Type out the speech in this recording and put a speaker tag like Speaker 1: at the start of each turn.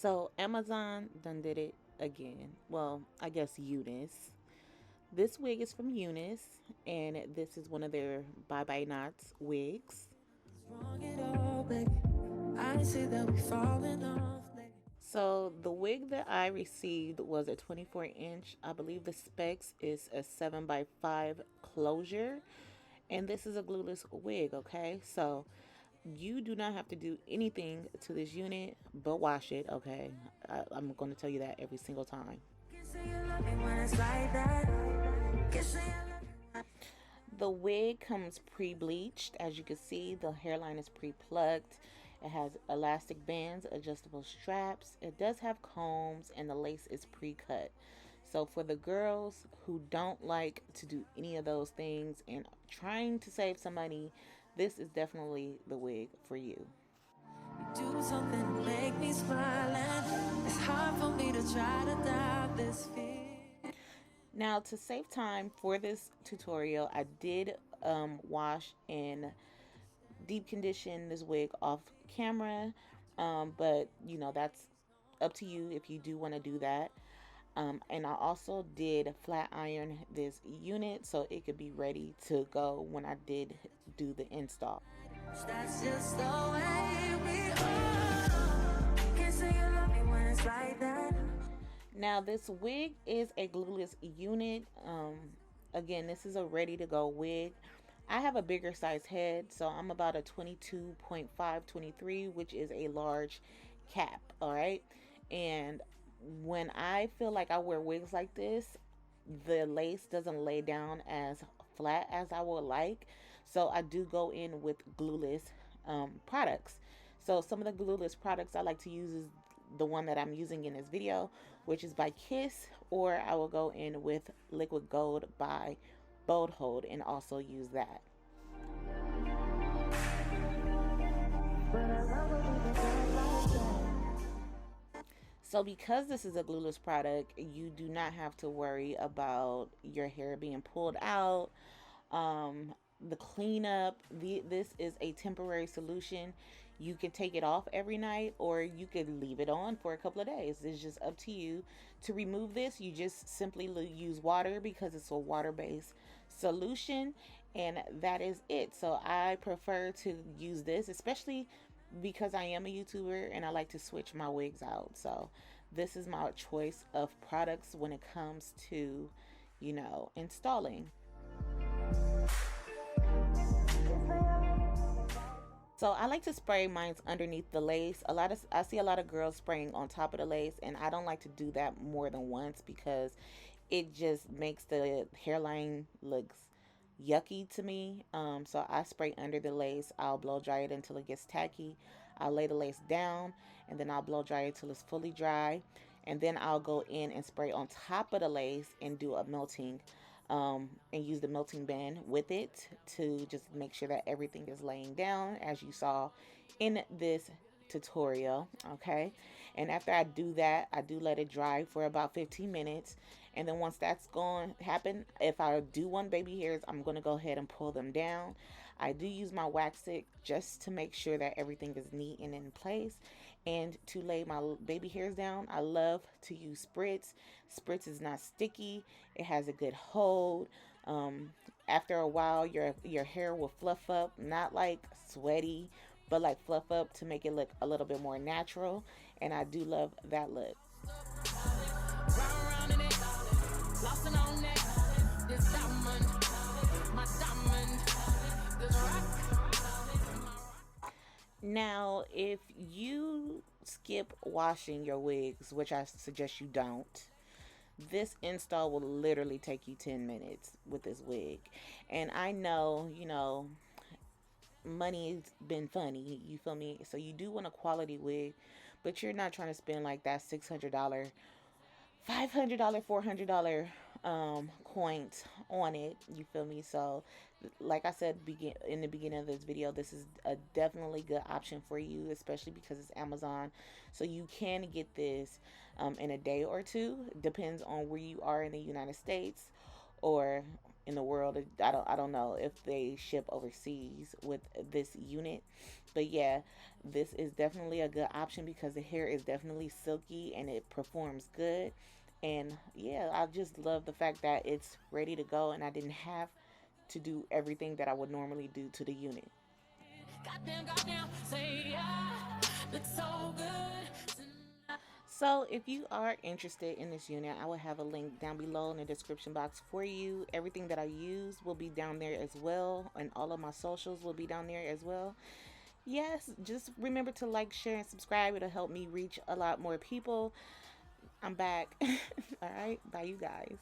Speaker 1: So Amazon done did it again. Well, I guess Unice. This wig is from Unice, and this is one of their Bye Bye Knots wigs. So the wig that I received was a 24-inch. I believe the specs is a 7x5 closure, and this is a glueless wig. Okay, so you do not have to do anything to this unit but wash it. Okay, I'm going to tell you that every single time. The wig comes pre-bleached. As you can see, the hairline is pre-plucked. It has elastic bands, adjustable straps. It does have combs, and the lace is pre-cut. So for the girls who don't like to do any of those things and trying to save some money, this is definitely the wig for you. Do something to make me smile, and it's hard for me to try to doubt this fear. Now, to save time for this tutorial, I did wash and deep condition this wig off camera, but you know, that's up to you if you do want to do that. And I also did flat iron this unit so it could be ready to go when I did do the install. That's just the way we are. Can't say you love me when it's like that. Now this wig is a glueless unit. Again, this is a ready to go wig. I have a bigger size head, so I'm about a 22.5, 23, which is a large cap. All right. And when I feel like I wear wigs like this, the lace doesn't lay down as flat as I would like. So I do go in with glueless products. So some of the glueless products I like to use is the one that I'm using in this video, which is by Kiss, or I will go in with Liquid Gold by Bold Hold and also use that. So because this is a glueless product, you do not have to worry about your hair being pulled out. The cleanup, this is a temporary solution. You can take it off every night, or you could leave it on for a couple of days. It's just up to you. To remove this, you just simply use water because it's a water-based solution, and that is it. So I prefer to use this, especially because I am a YouTuber and I like to switch my wigs out. So this is my choice of products when it comes to, you know, installing. So I like to spray mine underneath the lace. I see a lot of girls spraying on top of the lace, and I don't like to do that more than once because it just makes the hairline looks yucky to me. So I spray under the lace. I'll blow dry it until it gets tacky. I'll lay the lace down, and then I'll blow dry it till it's fully dry, and then I'll go in and spray on top of the lace and do a melting and use the melting band with it to just make sure that everything is laying down as you saw in this tutorial. Okay, and after I do that, I do let it dry for about 15 minutes, and then once that's going to happen, if I do want baby hairs, I'm going to go ahead and pull them down. I do use my wax stick just to make sure that everything is neat and in place. And to lay my baby hairs down, I love to use Spritz. Spritz is not sticky. It has a good hold. After a while, your hair will fluff up, not like sweaty, but like fluff up to make it look a little bit more natural. And I do love that look. Now, if you skip washing your wigs, which I suggest you don't, this install will literally take you 10 minutes with this wig. And I know, you know, money's been funny, you feel me? So you do want a quality wig, but you're not trying to spend like that $600, $500, $400 coins on it, you feel me? So like I said in the beginning of this video, this is a definitely good option for you, especially because it's Amazon. So you can get this in a day or two, depends on where you are in the United States, or in the world. I don't know if they ship overseas with this unit, but yeah, this is definitely a good option because the hair is definitely silky and it performs good. And yeah, I just love the fact that it's ready to go and I didn't have to do everything that I would normally do to the unit. Goddamn, goddamn, say yeah, looks so good. So, if you are interested in this unit, I will have a link down below in the description box for you. Everything that I use will be down there as well, and all of my socials will be down there as well. Yes, just remember to like, share, and subscribe. It'll help me reach a lot more people. I'm back. All right, bye, you guys.